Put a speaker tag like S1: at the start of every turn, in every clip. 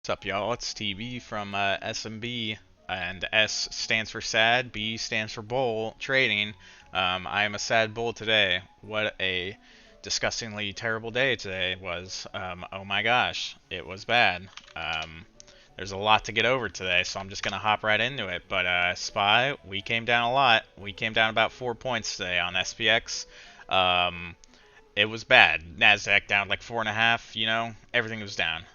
S1: What's up, y'all? It's TB from SMB, and S stands for sad, B stands for bull trading. I am a sad bull today. What a disgustingly terrible day today was. Oh my gosh, it was bad. There's a lot to get over today, so I'm just gonna hop right into it. But SPY, we came down a lot. We came down about 4 points today on SPX. Um, it was bad. Nasdaq down like 4.5. Everything was down.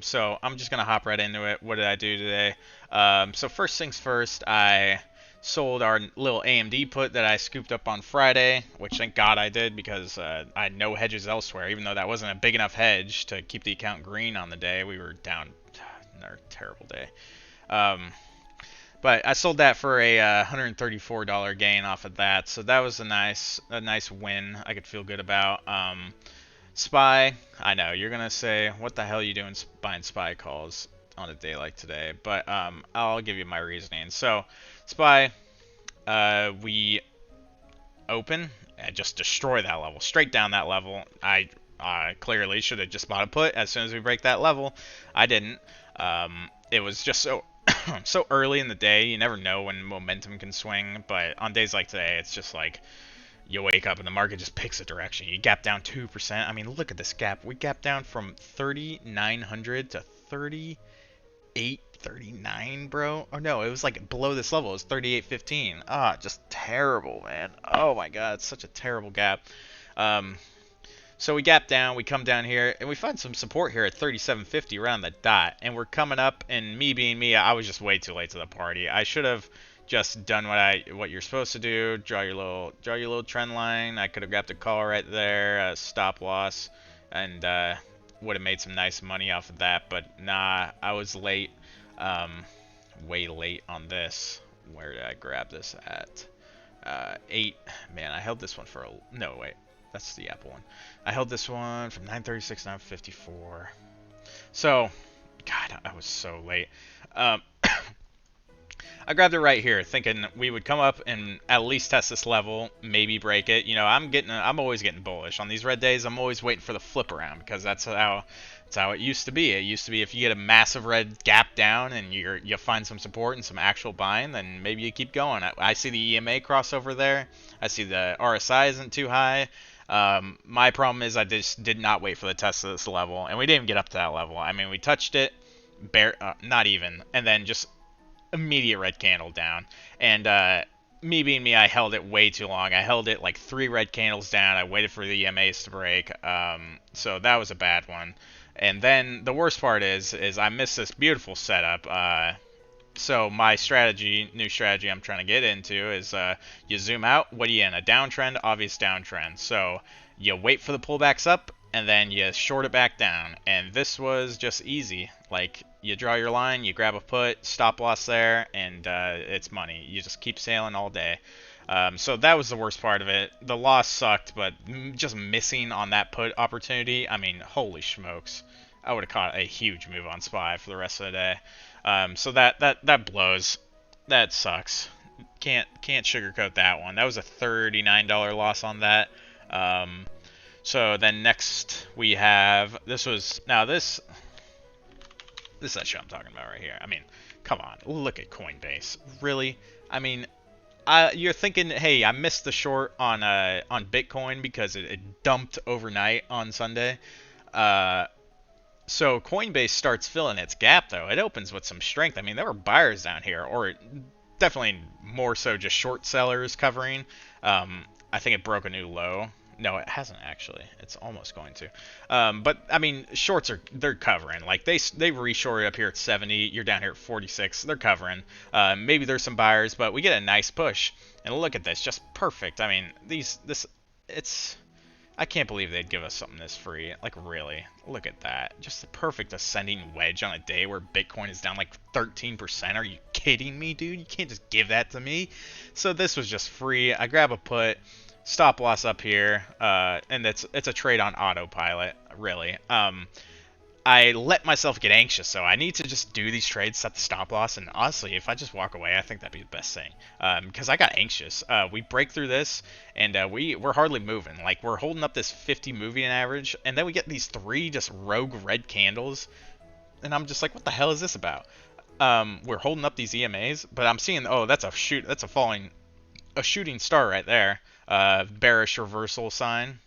S1: So I'm just gonna hop right into it. What did I do today? So first things first, I sold our little AMD put that I scooped up on Friday, which thank God I did because I had no hedges elsewhere. Even though that wasn't a big enough hedge to keep the account green on the day, we were down. Another terrible day. Um, but I sold that for a $134 gain off of that, so that was a nice win. I could feel good about. Spy, I know you're gonna say, what the hell are you doing buying spy calls on a day like today? But I'll give you my reasoning. So, spy, we open and just destroy that level, straight down that level. I clearly should have just bought a put as soon as we break that level. I didn't. It was just so so early in the day. You never know when momentum can swing, but on days like today, it's just like you wake up and the market just picks a direction. You gap down 2%. I mean, look at this gap. We gap down from 3,900 to 3839, bro. Oh no, it was like below this level. It was 3815. Ah, just terrible, man. Oh my god, it's such a terrible gap. Um, so we gap down, we come down here, and we find some support here at 3750 around the dot. And we're coming up, and me being me, I was just way too late to the party. I should have just done what you're supposed to do. Draw your little trend line. I could have grabbed a call right there, a stop loss, and would have made some nice money off of that. But nah, I was late, way late on this. Where did I grab this at? 8. Man, I held this one for a... No, wait. That's the Apple one. I held this one from 9:36 to 9:54. So, God, I was so late. Um, I grabbed it right here, thinking we would come up and at least test this level, maybe break it. I'm always getting bullish on these red days. I'm always waiting for the flip around because that's how it used to be. It used to be if you get a massive red gap down and you find some support and some actual buying, then maybe you keep going. I see the EMA crossover there. I see the RSI isn't too high. My problem is I just did not wait for the test of this level, and we didn't even get up to that level. I mean, we touched it, not even, and then just immediate red candle down. And me being me, I held it way too long. I held it like 3 red candles down. I waited for the EMAs to break. So that was a bad one. And then the worst part is I missed this beautiful setup. So my new strategy I'm trying to get into is you zoom out. What are you in? A downtrend, obvious downtrend. So you wait for the pullbacks up, and then you short it back down. And this was just easy. Like, you draw your line, you grab a put, stop loss there, and it's money. You just keep sailing all day. So that was the worst part of it. The loss sucked, but just missing on that put opportunity, I mean, holy smokes. I would have caught a huge move on SPY for the rest of the day. So that blows. That sucks. Can't sugarcoat that one. That was a $39 loss on that. So then next we have this is that shit I'm talking about right here. I mean, come on, look at Coinbase. Really? I mean, you're thinking, hey, I missed the short on Bitcoin because it dumped overnight on Sunday. So Coinbase starts filling its gap, though. It opens with some strength. I mean, there were buyers down here, or definitely more so just short sellers covering. I think it broke a new low. No, it hasn't actually. It's almost going to. But I mean, they're covering. Like they reshorted up here at 70. You're down here at 46. They're covering. Maybe there's some buyers, but we get a nice push. And look at this, just perfect. I mean, it's. I can't believe they'd give us something this free. Like, really? Look at that. Just the perfect ascending wedge on a day where Bitcoin is down like 13%. Are you kidding me, dude? You can't just give that to me. So this was just free. I grab a put, stop loss up here, and it's a trade on autopilot, really. I let myself get anxious, so I need to just do these trades, set the stop loss, and honestly, if I just walk away, I think that'd be the best thing. Because I got anxious. We break through this, and we're hardly moving. Like, we're holding up this 50 moving average, and then we get these 3 just rogue red candles. and I'm just like, what the hell is this about? We're holding up these EMAs, but I'm seeing, oh, that's a shooting star right there. Bearish reversal sign,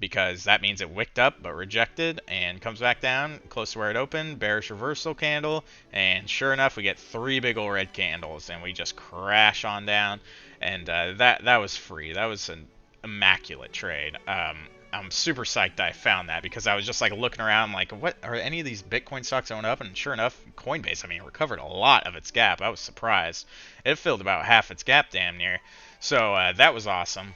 S1: because that means it wicked up but rejected and comes back down close to where it opened. Bearish reversal candle, and sure enough, we get three big old red candles, and we just crash on down. And that was free. That was an immaculate trade. I'm super psyched I found that, because I was just like looking around like, what are any of these Bitcoin stocks going up? And sure enough, Coinbase, I mean, recovered a lot of its gap. I was surprised. It filled about half its gap damn near. So that was awesome.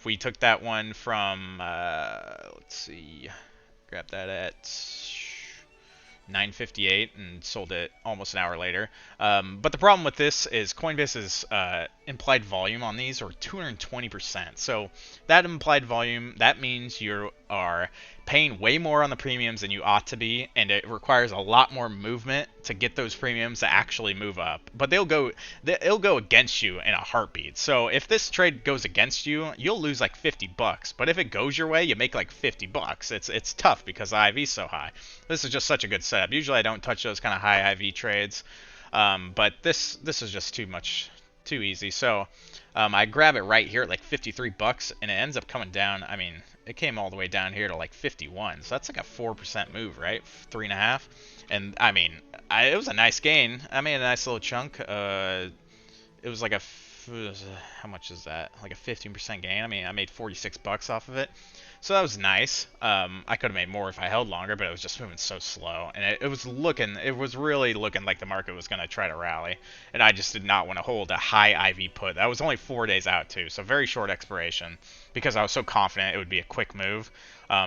S1: We took that one from, let's see, grab that at 9:58 and sold it almost an hour later. But the problem with this is Coinbase's implied volume on these are 220%. So that implied volume, that means you are paying way more on the premiums than you ought to be, and it requires a lot more movement to get those premiums to actually move up. But it'll go against you in a heartbeat. So if this trade goes against you, you'll lose like $50. But if it goes your way, you make like $50. It's tough because the IV is so high. This is just such a good setup. Usually I don't touch those kind of high IV trades, but this is just too easy. So I grab it right here at like $53, and it ends up coming down. I mean, it came all the way down here to like 51, so that's like a 4% move, right? 3.5, and I mean, it was a nice gain. I made a nice little chunk. It was like how much is that? Like a 15% gain. I mean, I made $46 off of it. So that was nice. I could have made more if I held longer, but it was just moving so slow, and it was really looking like the market was going to try to rally, and I just did not want to hold a high IV put. That was only 4 days out too, so very short expiration, because I was so confident it would be a quick move.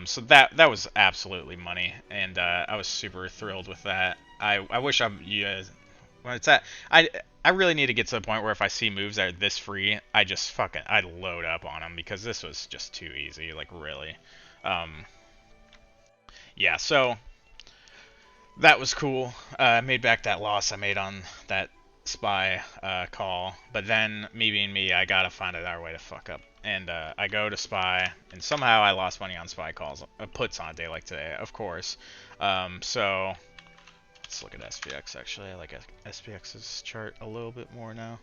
S1: So that was absolutely money, and I was super thrilled with that. I wish when it's at, I really need to get to the point where if I see moves that are this free, I load up on them, because this was just too easy, like really. Yeah, so that was cool. I made back that loss I made on that SPY call, but then me being me, I gotta find another way to fuck up. And I go to SPY, and somehow I lost money on SPY calls, puts on a day like today, of course. So let's look at SPX actually. I like SPX's chart a little bit more now.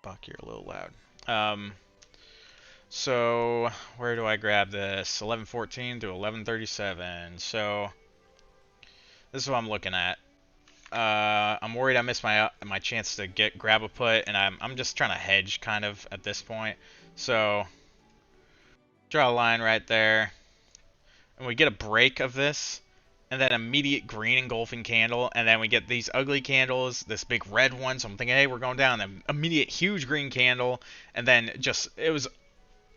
S1: Buck, you're a little loud. So where do I grab this? 1114 to 1137. So this is what I'm looking at. I'm worried I missed my chance to grab a put, and I'm just trying to hedge kind of at this point. So draw a line right there, and we get a break of this, and then immediate green engulfing candle, and then we get these ugly candles, this big red one, so I'm thinking, hey, we're going down, then immediate huge green candle, and then it was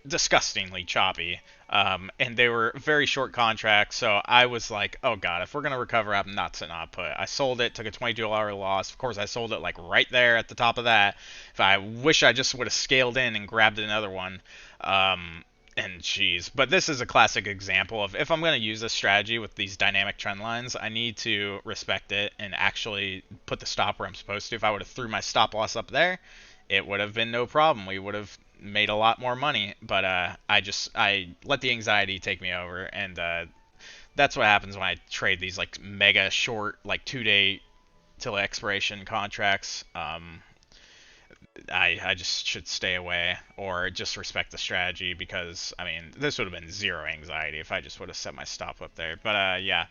S1: disgustingly choppy, and they were very short contracts, so I was like, oh god, if we're going to recover, I'm not sitting on put. I sold it, took a $22 loss. Of course, I sold it like right there at the top of that. If I wish I just would have scaled in and grabbed another one. And geez, but this is a classic example of, if I'm going to use this strategy with these dynamic trend lines, I need to respect it and actually put the stop where I'm supposed to. If I would have threw my stop loss up there, it would have been no problem. We would have made a lot more money, but I let the anxiety take me over, and that's what happens when I trade these like mega short, like 2-day till expiration contracts. I just should stay away, or just respect the strategy, because I mean, this would have been zero anxiety if I just would have set my stop up there. But yeah,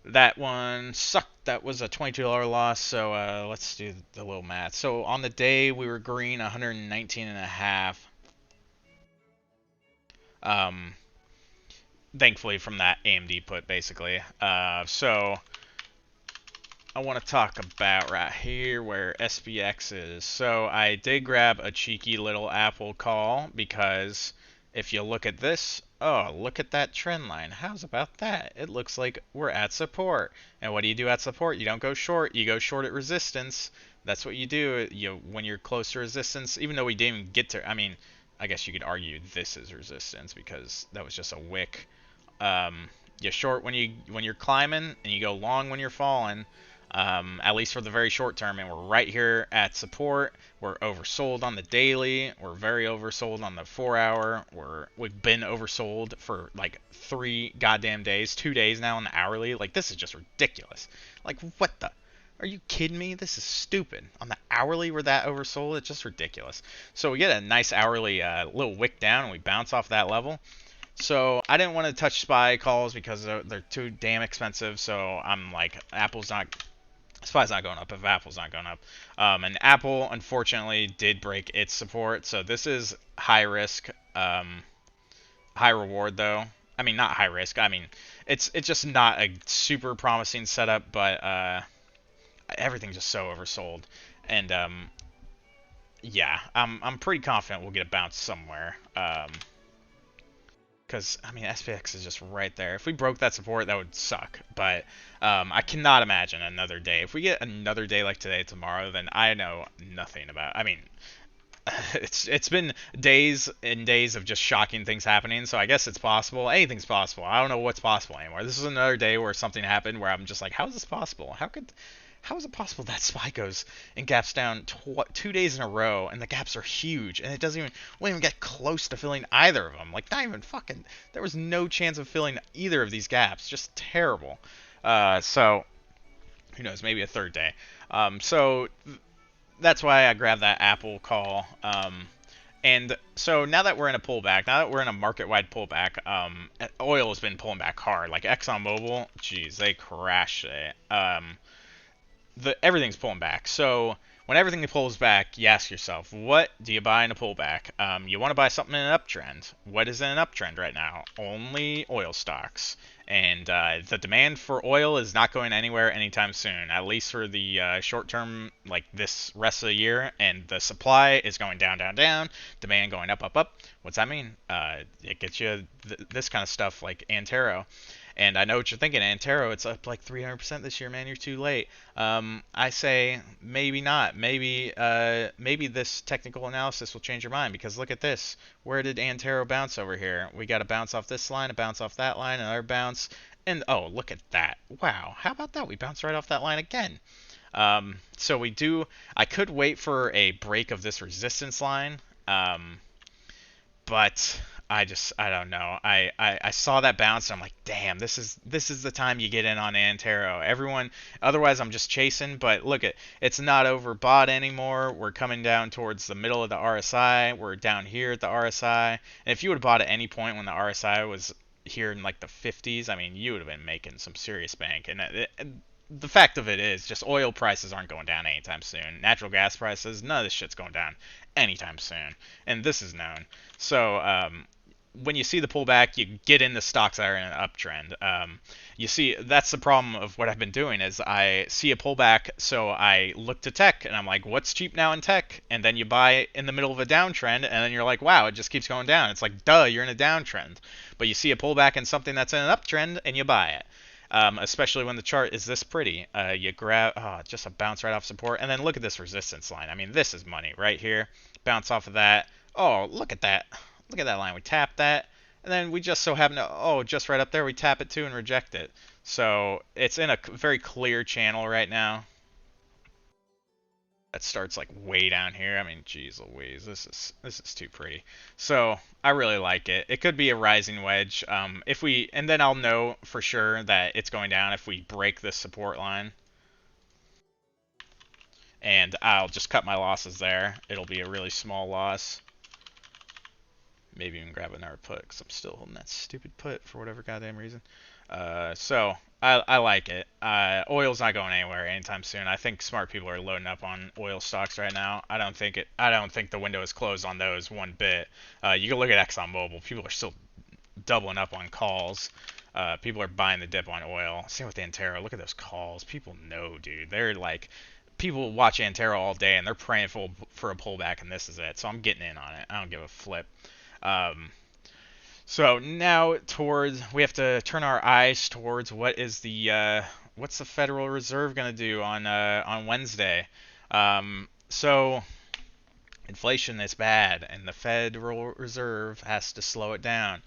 S1: that one sucked. That was a $22 loss. So let's do the little math. So on the day we were green 119 and a half. Thankfully from that AMD put, basically. So I want to talk about right here where SPX is. So I did grab a cheeky little Apple call, because if you look at this, oh, look at that trend line. How's about that? It looks like we're at support. And what do you do at support? You don't go short. You go short at resistance. That's what you do. When you're close to resistance, even though we didn't even get to, I mean, I guess you could argue this is resistance, because that was just a wick. You short when you're climbing, and you go long when you're falling. at least for the very short term. And we're right here at support. We're oversold on the daily. We're very oversold on the 4 hour. We've been oversold for like 3 goddamn days, 2 days now on the hourly. Like, this is just ridiculous. Like, what the? Are you kidding me? This is stupid. On the hourly, we're that oversold. It's just ridiculous. So we get a nice hourly little wick down, and we bounce off that level. So I didn't want to touch SPY calls because they're too damn expensive. So I'm like, SPY's not going up if Apple's not going up. And Apple, unfortunately, did break its support. So this is high risk, high reward, though. I mean, not high risk. I mean, it's just not a super promising setup, but everything's just so oversold. And yeah, I'm pretty confident we'll get a bounce somewhere. Because, I mean, SPX is just right there. If we broke that support, that would suck. But I cannot imagine another day. If we get another day like today, tomorrow, then I know nothing about. I mean, it's been days and days of just shocking things happening. So I guess it's possible. Anything's possible. I don't know what's possible anymore. This is another day where something happened where I'm just like, how is this possible? How is it possible that SPY goes and gaps down 2 days in a row, and the gaps are huge, and won't even get close to filling either of them? Like, not even fucking. There was no chance of filling either of these gaps. Just terrible. So who knows? Maybe a third day. So that's why I grabbed that Apple call. And so now that we're in a pullback, now that we're in a market-wide pullback, oil has been pulling back hard. Like ExxonMobil, geez, they crashed it. Everything's pulling back. So when everything pulls back, you ask yourself, what do you buy in a pullback? You want to buy something in an uptrend. What is in an uptrend right now? Only oil stocks. And the demand for oil is not going anywhere anytime soon, at least for the short term, like this rest of the year. And the supply is going down, down, down. Demand going up, up, up. What's that mean? It gets you this kind of stuff like Antero. And I know what you're thinking, Antero, it's up like 300% this year, man. You're too late. I say maybe not. Maybe this technical analysis will change your mind, because look at this. Where did Antero bounce over here? We got a bounce off this line, a bounce off that line, another bounce, and oh, look at that. Wow, how about that? We bounced right off that line again. So we do. I could wait for a break of this resistance line. But I don't know. I saw that bounce and I'm like, damn, this is the time you get in on Antero. Everyone, otherwise I'm just chasing. But look, it's not overbought anymore. We're coming down towards the middle of the RSI. We're down here at the RSI. And if you would have bought at any point when the RSI was here in like the 50s, I mean, you would have been making some serious bank. And the fact of it is, just oil prices aren't going down anytime soon. Natural gas prices, none of this shit's going down anytime soon. And this is known. So, when you see the pullback, you get in the stocks that are in an uptrend. You see, that's the problem of what I've been doing is I see a pullback, so I look to tech, and I'm like, what's cheap now in tech? And then you buy in the middle of a downtrend, and then you're like, wow, it just keeps going down. It's like, duh, you're in a downtrend. But you see a pullback in something that's in an uptrend, and you buy it. Especially when the chart is this pretty. You grab, just a bounce right off support, and then look at this resistance line. I mean, this is money right here. Bounce off of that. Oh, look at that. Look at that line. We tap that, and then we just so happen to, just right up there, we tap it too and reject it. So it's in a very clear channel right now. That starts like way down here. I mean, geez Louise, this is too pretty. So I really like it. It could be a rising wedge. And then I'll know for sure that it's going down if we break this support line. And I'll just cut my losses there. It'll be a really small loss. Maybe even grab another put, because I'm still holding that stupid put for whatever goddamn reason. So I like it. Oil's not going anywhere anytime soon. I think smart people are loading up on oil stocks right now. I don't think the window is closed on those one bit. You can look at ExxonMobil. People are still doubling up on calls. People are buying the dip on oil. Same with Antero. Look at those calls. People know, dude. They're like, people watch Antero all day and they're praying for a pullback, and this is it. So I'm getting in on it. I don't give a flip. So now we have to turn our eyes towards what's the Federal Reserve going to do on Wednesday. So inflation is bad, and the Federal Reserve has to slow it down.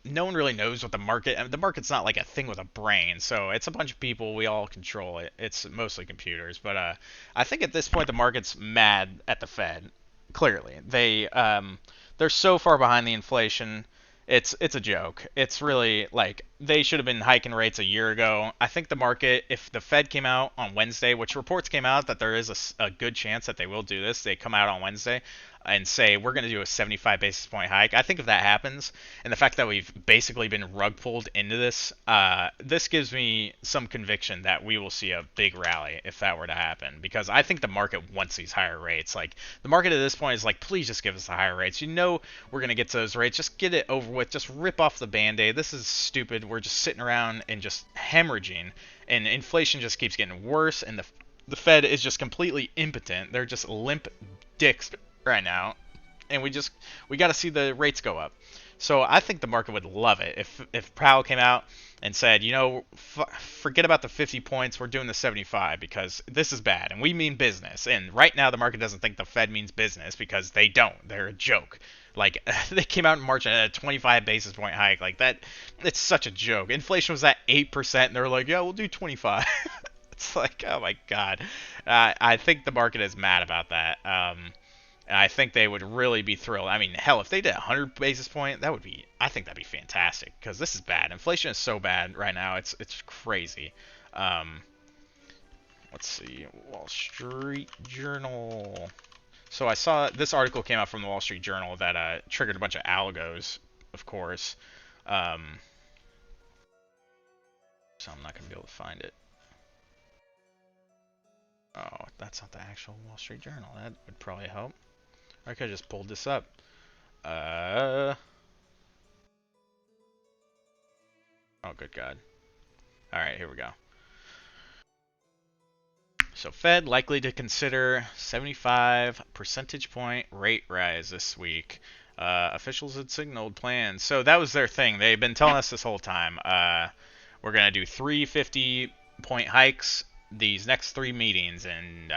S1: no one really knows what the market. I mean, the market's not like a thing with a brain, so it's a bunch of people. We all control it. It's mostly computers, but I think at this point the market's mad at the Fed. Clearly, they're so far behind the inflation. It's a joke. It's really like they should have been hiking rates a year ago. I think the market, if the Fed came out on Wednesday, which reports came out that there is a good chance that they will do this, they come out on Wednesday and say we're going to do a 75 basis point hike. I think if that happens, and the fact that we've basically been rug pulled into this, this gives me some conviction that we will see a big rally if that were to happen. Because I think the market wants these higher rates. Like the market at this point is like, please just give us the higher rates. You know we're going to get to those rates. Just get it over with. Just rip off the band-aid. This is stupid. We're just sitting around and just hemorrhaging, and inflation just keeps getting worse, and the Fed is just completely impotent. They're just limp dicks right now, and we got to see the rates go up. So I think the market would love it if Powell came out and said, you know, forget about the 50 points, we're doing the 75 because this is bad, and we mean business. And right now the market doesn't think the Fed means business because they don't. They're a joke. Like they came out in March at a 25 basis point hike. Like that, it's such a joke. Inflation was at 8%, and they're like, yeah, we'll do 25. It's like, oh my god. I think the market is mad about that. And I think they would really be thrilled. I mean, hell, if they did a 100 basis point, that would be, I think that'd be fantastic because this is bad. Inflation is so bad right now. It's crazy. Um, let's see, Wall Street Journal. So I saw this article came out from the Wall Street Journal that triggered a bunch of algos, of course. Um, so I'm not gonna be able to find it. Oh, that's not the actual Wall Street Journal. That would probably help. I could have just pulled this up. Uh. Oh, good God. All right, here we go. So Fed likely to consider 75 percentage point rate rise this week. Officials had signaled plans. So that was their thing. They've been telling us this whole time. We're going to do 350 point hikes these next three meetings in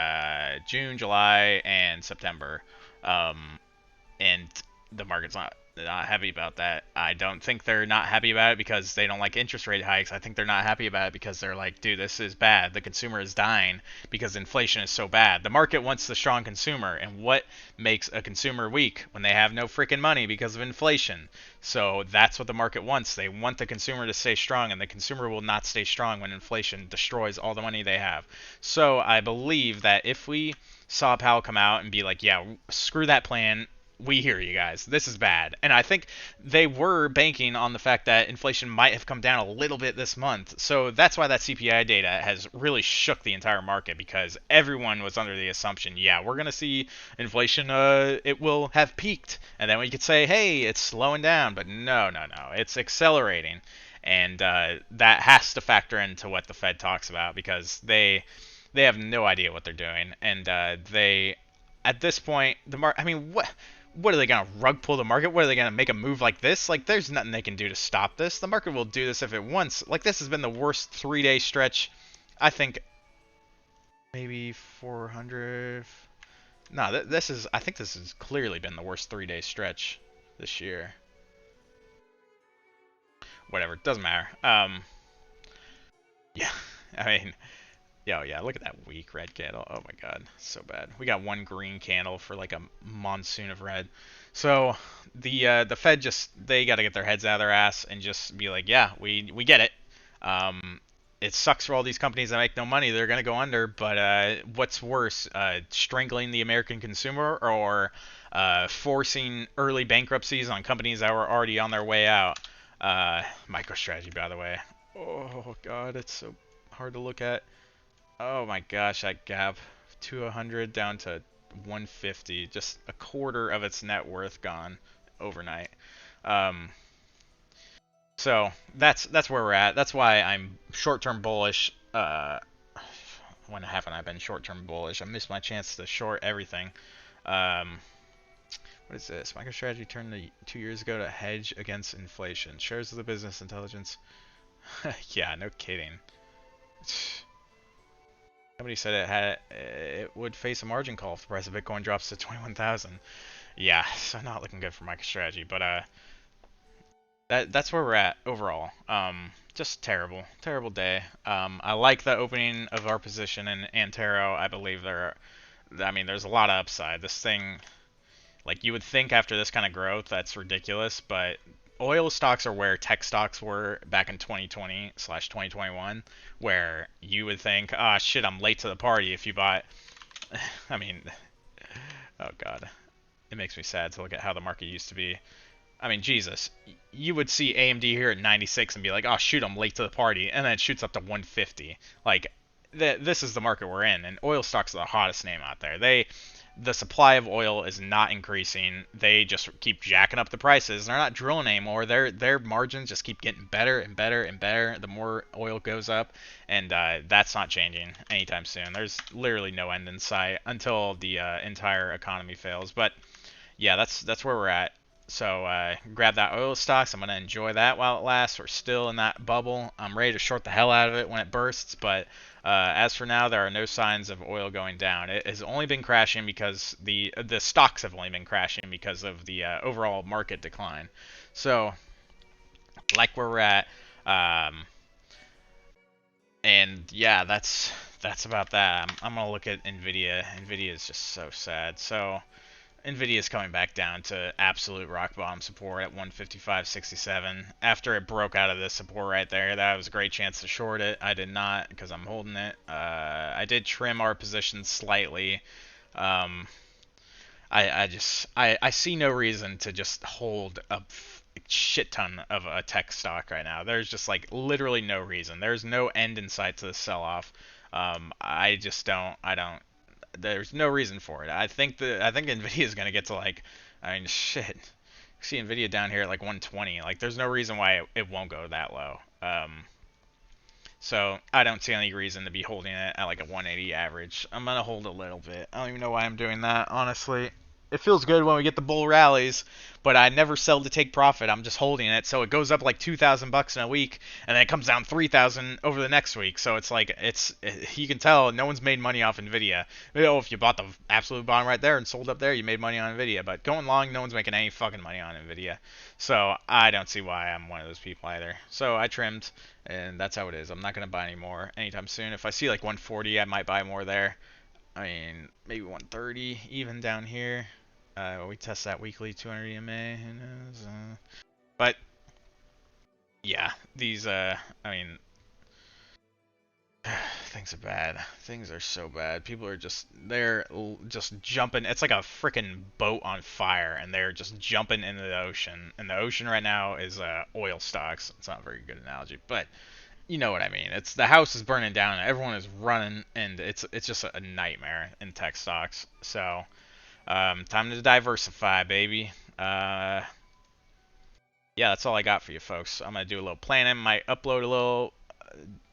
S1: June, July, and September. And the market's not happy about that. I don't think they're not happy about it because they don't like interest rate hikes. I think they're not happy about it because they're like, dude, this is bad. The consumer is dying because inflation is so bad. The market wants the strong consumer, and what makes a consumer weak when they have no freaking money because of inflation? So that's what the market wants. They want the consumer to stay strong, and the consumer will not stay strong when inflation destroys all the money they have. So I believe that if we saw Powell come out and be like, yeah, screw that plan, we hear you guys. This is bad. And I think they were banking on the fact that inflation might have come down a little bit this month. So that's why that CPI data has really shook the entire market because everyone was under the assumption, yeah, we're going to see inflation, it will have peaked. And then we could say, hey, it's slowing down. But no, it's accelerating. And that has to factor into what the Fed talks about because they have no idea what they're doing. And they, at this point, I mean, what are they gonna rug pull the market? What are they gonna make a move like this? Like, there's nothing they can do to stop this. The market will do this if it wants. Like, this has been the worst 3-day stretch. I think maybe 400. No, this is. I think this has clearly been the worst 3-day stretch this year. Whatever, doesn't matter. Yeah, I mean, yeah, look at that weak red candle. Oh my god, so bad. We got one green candle for like a monsoon of red. So the Fed just they got to get their heads out of their ass and just be like, yeah, we get it. It sucks for all these companies that make no money. They're gonna go under. But what's worse, strangling the American consumer or forcing early bankruptcies on companies that were already on their way out? MicroStrategy, by the way. Oh god, it's so hard to look at. Oh my gosh, that gap, 200 down to 150, just a quarter of its net worth gone overnight. Um, so that's where we're at. That's why I'm short-term bullish. When haven't I been short-term bullish? I missed my chance to short everything. Um, what is this? MicroStrategy turned 2 years ago to hedge against inflation. Shares of the business intelligence. Yeah, no kidding. Somebody said it would face a margin call if the price of Bitcoin drops to 21,000. Yeah, so not looking good for MicroStrategy, but that's where we're at overall. Just terrible, terrible day. I like the opening of our position in Antero. I believe I mean, there's a lot of upside. This thing, like you would think after this kind of growth, that's ridiculous, but oil stocks are where tech stocks were back in 2020/2021, where you would think, ah, shit, I'm late to the party if you bought. I mean, oh god, it makes me sad to look at how the market used to be. I mean, Jesus, you would see AMD here at 96 and be like, oh shoot, I'm late to the party, and then it shoots up to 150. Like, this is the market we're in, and oil stocks are the hottest name out there. The supply of oil is not increasing. They just keep jacking up the prices. They're not drilling anymore. Their margins just keep getting better and better and better the more oil goes up, and that's not changing anytime soon. There's literally no end in sight until the entire economy fails. But yeah, that's where we're at. So grab that oil stocks. I'm gonna enjoy that while it lasts. We're still in that bubble. I'm ready to short the hell out of it when it bursts, but as for now, there are no signs of oil going down. It has only been crashing because the stocks have only been crashing because of the overall market decline. So, like where we're at, um, and yeah, that's about that. I'm gonna look at Nvidia. Nvidia is just so sad. So. Nvidia is coming back down to absolute rock bottom support at 155.67. After it broke out of this support right there, that was a great chance to short it. I did not because I'm holding it. I did trim our position slightly. Um, I see no reason to just hold a shit ton of a tech stock right now. There's just like literally no reason. There's no end in sight to the sell-off. I just don't. I don't. There's no reason for it. I think Nvidia is gonna get to like, I mean, shit. See Nvidia down here at like 120. Like, there's no reason why it won't go that low. So I don't see any reason to be holding it at like a 180 average. I'm gonna hold a little bit. I don't even know why I'm doing that, honestly. It feels good when we get the bull rallies, but I never sell to take profit. I'm just holding it, so it goes up like $2,000 in a week, and then it comes down 3,000 over the next week. So it's like you can tell no one's made money off Nvidia. You know, if you bought the absolute bottom right there and sold up there, you made money on Nvidia. But going long, no one's making any fucking money on Nvidia. So I don't see why I'm one of those people either. So I trimmed, and that's how it is. I'm not gonna buy any more anytime soon. If I see like 140, I might buy more there. I mean, maybe 130 even down here. We test that weekly, 200 EMA. Who knows? But yeah, these. I mean, things are bad. Things are so bad. People are they're just jumping. It's like a freaking boat on fire, and they're just jumping into the ocean. And the ocean right now is oil stocks. It's not a very good analogy, but you know what I mean. It's the house is burning down, and everyone is running, and it's just a nightmare in tech stocks. So. Time to diversify, baby. Yeah, that's all I got for you folks. I'm gonna do a little planning. Might upload a little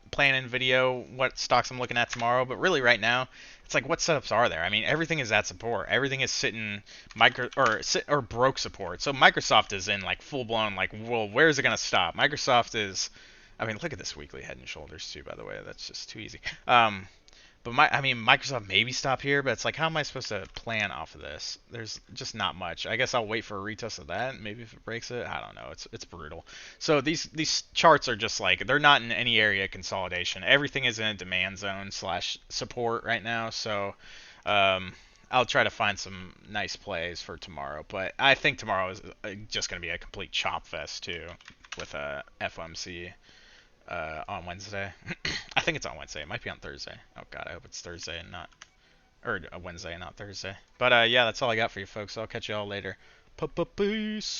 S1: planning video, what stocks I'm looking at tomorrow. But really, right now, it's like, what setups are there? I mean, everything is at support. Everything is sitting or broke support. So Microsoft is in like full blown like, well, where is it gonna stop? Microsoft is. I mean, look at this weekly Head and Shoulders too. By the way, that's just too easy. But I mean, Microsoft maybe stop here, but it's like, how am I supposed to plan off of this? There's just not much. I guess I'll wait for a retest of that. Maybe if it breaks it, I don't know. It's brutal. So these charts are just like, they're not in any area of consolidation. Everything is in a demand zone / support right now. So I'll try to find some nice plays for tomorrow. But I think tomorrow is just going to be a complete chop fest too with FOMC. On Wednesday. I think it's on Wednesday. It might be on Thursday. Oh god, I hope it's Thursday and not, or a Wednesday and not Thursday. But yeah, that's all I got for you folks. I'll catch you all later. Peace.